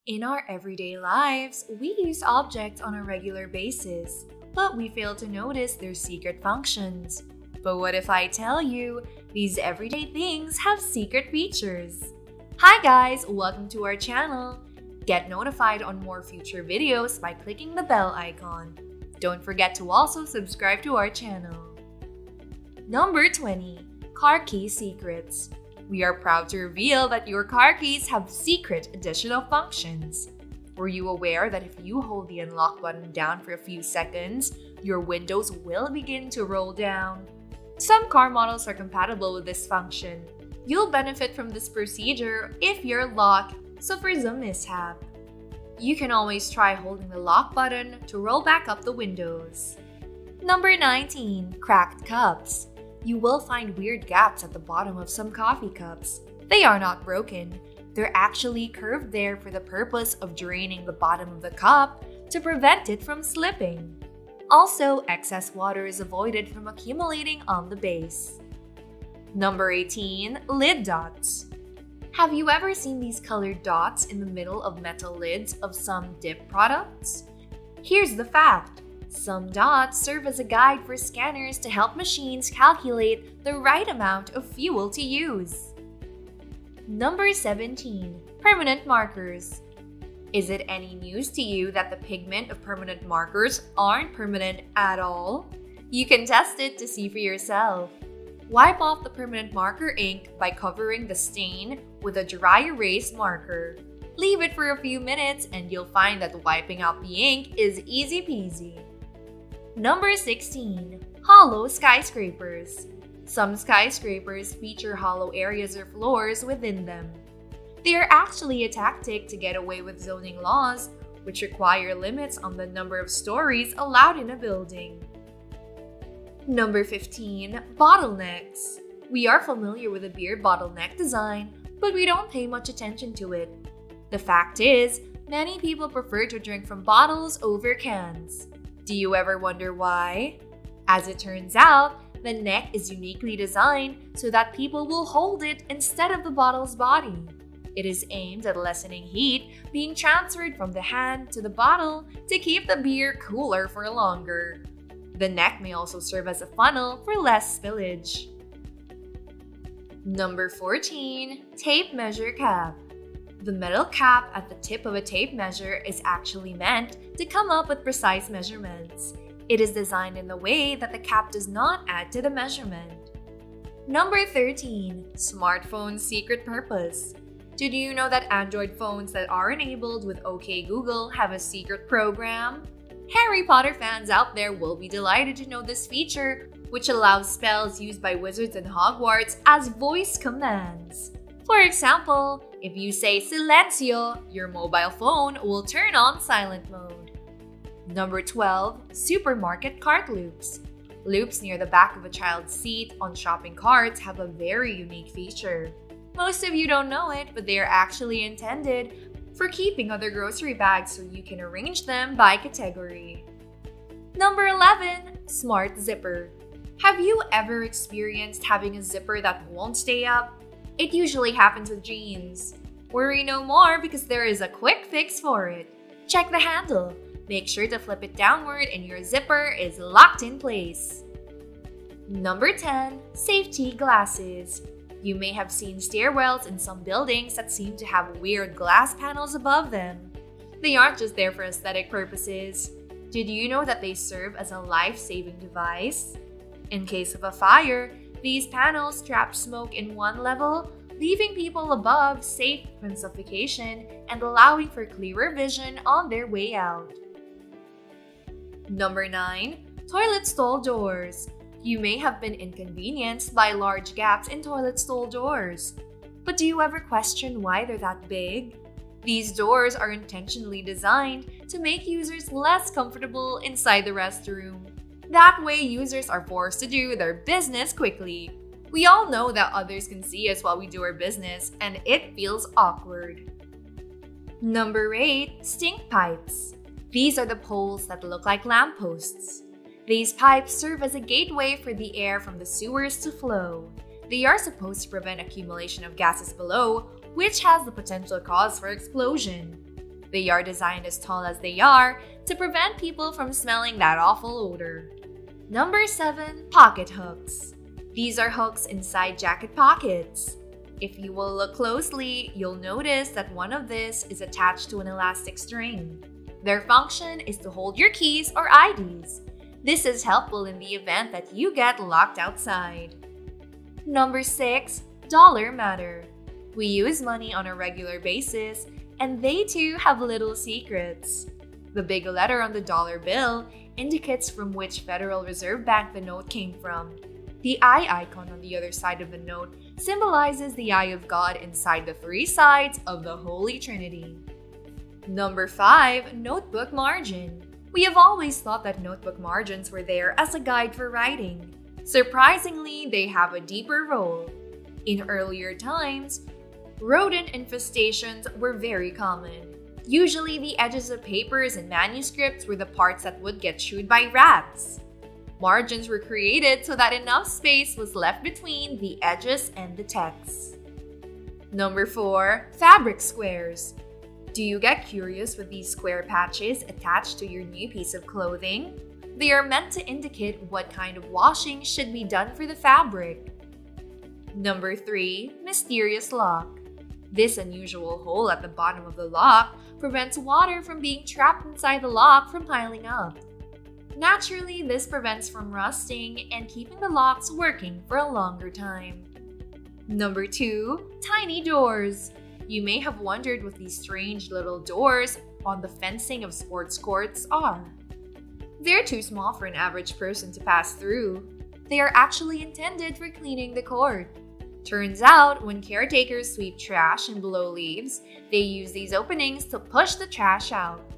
In our everyday lives, we use objects on a regular basis, but we fail to notice their secret functions. But what if I tell you, these everyday things have secret features? Hi guys, welcome to our channel. Get notified on more future videos by clicking the bell icon. Don't forget to also subscribe to our channel. Number 20. Car Key Secrets. We are proud to reveal that your car keys have secret additional functions. Were you aware that if you hold the unlock button down for a few seconds, your windows will begin to roll down? Some car models are compatible with this function. You'll benefit from this procedure if your lock suffers a mishap. You can always try holding the lock button to roll back up the windows. Number 19. Cracked Cups. You will find weird gaps at the bottom of some coffee cups. They are not broken. They're actually curved there for the purpose of draining the bottom of the cup to prevent it from slipping. Also, excess water is avoided from accumulating on the base. Number 18. Lid Dots. Have you ever seen these colored dots in the middle of metal lids of some dip products? Here's the fact. Some dots serve as a guide for scanners to help machines calculate the right amount of fuel to use. Number 17. Permanent Markers. Is it any news to you that the pigment of permanent markers aren't permanent at all? You can test it to see for yourself. Wipe off the permanent marker ink by covering the stain with a dry erase marker. Leave it for a few minutes and you'll find that wiping out the ink is easy peasy. Number 16. Hollow skyscrapers. Some skyscrapers feature hollow areas or floors within them. They are actually a tactic to get away with zoning laws, which require limits on the number of stories allowed in a building. Number 15. Bottlenecks. We are familiar with the beer bottleneck design, but we don't pay much attention to it. The fact is, many people prefer to drink from bottles over cans. Do you ever wonder why? As it turns out, the neck is uniquely designed so that people will hold it instead of the bottle's body. It is aimed at lessening heat being transferred from the hand to the bottle to keep the beer cooler for longer. The neck may also serve as a funnel for less spillage. Number 14. Tape Measure Cap. The metal cap at the tip of a tape measure is actually meant to come up with precise measurements. It is designed in the way that the cap does not add to the measurement. Number 13. Smartphone Secret Purpose. Did you know that Android phones that are enabled with OK Google have a secret program? Harry Potter fans out there will be delighted to know this feature, which allows spells used by wizards in Hogwarts as voice commands. For example, if you say Silencio, your mobile phone will turn on silent mode. Number 12. Supermarket Cart Loops. Loops near the back of a child's seat on shopping carts have a very unique feature. Most of you don't know it, but they are actually intended for keeping other grocery bags so you can arrange them by category. Number 11. Smart Zipper. Have you ever experienced having a zipper that won't stay up? It usually happens with jeans. Worry no more because there is a quick fix for it. Check the handle. Make sure to flip it downward and your zipper is locked in place. Number 10. Safety Glasses. You may have seen stairwells in some buildings that seem to have weird glass panels above them. They aren't just there for aesthetic purposes. Did you know that they serve as a life-saving device? In case of a fire, these panels trap smoke in one level, leaving people above safe from suffocation and allowing for clearer vision on their way out. Number 9. Toilet Stall Doors. You may have been inconvenienced by large gaps in toilet stall doors. But do you ever question why they're that big? These doors are intentionally designed to make users less comfortable inside the restroom. That way, users are forced to do their business quickly. We all know that others can see us while we do our business, and it feels awkward. Number 8. Stink Pipes. These are the poles that look like lampposts. These pipes serve as a gateway for the air from the sewers to flow. They are supposed to prevent accumulation of gases below, which has the potential cause for explosion. They are designed as tall as they are to prevent people from smelling that awful odor. Number 7. Pocket hooks. These are hooks inside jacket pockets. If you will look closely, you'll notice that one of these is attached to an elastic string. Their function is to hold your keys or IDs. This is helpful in the event that you get locked outside. Number 6. Dollar matter. We use money on a regular basis, and they too have little secrets. The big letter on the dollar bill indicates from which Federal Reserve Bank the note came from. The eye icon on the other side of the note symbolizes the eye of God inside the 3 sides of the Holy Trinity. Number 5. Notebook margin. We have always thought that notebook margins were there as a guide for writing. Surprisingly, they have a deeper role. In earlier times, rodent infestations were very common. Usually, the edges of papers and manuscripts were the parts that would get chewed by rats. Margins were created so that enough space was left between the edges and the text. Number 4. Fabric squares. Do you get curious with these square patches attached to your new piece of clothing? They are meant to indicate what kind of washing should be done for the fabric. Number 3. Mysterious lock. This unusual hole at the bottom of the lock prevents water from being trapped inside the lock from piling up. Naturally, this prevents from rusting and keeping the locks working for a longer time. Number 2. Tiny doors. You may have wondered what these strange little doors on the fencing of sports courts are. They're too small for an average person to pass through. They are actually intended for cleaning the court. Turns out, when caretakers sweep trash and blow leaves, they use these openings to push the trash out.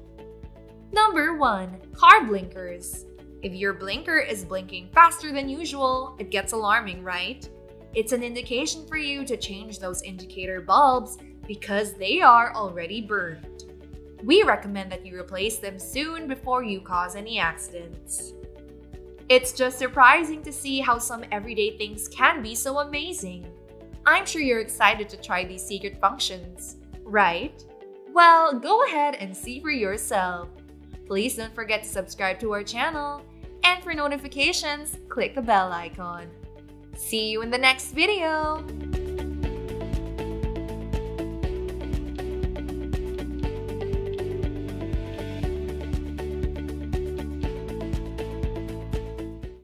Number 1. Car blinkers. If your blinker is blinking faster than usual, it gets alarming, right? It's an indication for you to change those indicator bulbs because they are already burned. We recommend that you replace them soon before you cause any accidents. It's just surprising to see how some everyday things can be so amazing. I'm sure you're excited to try these secret functions, right? Well, go ahead and see for yourself. Please don't forget to subscribe to our channel, and for notifications, click the bell icon. See you in the next video!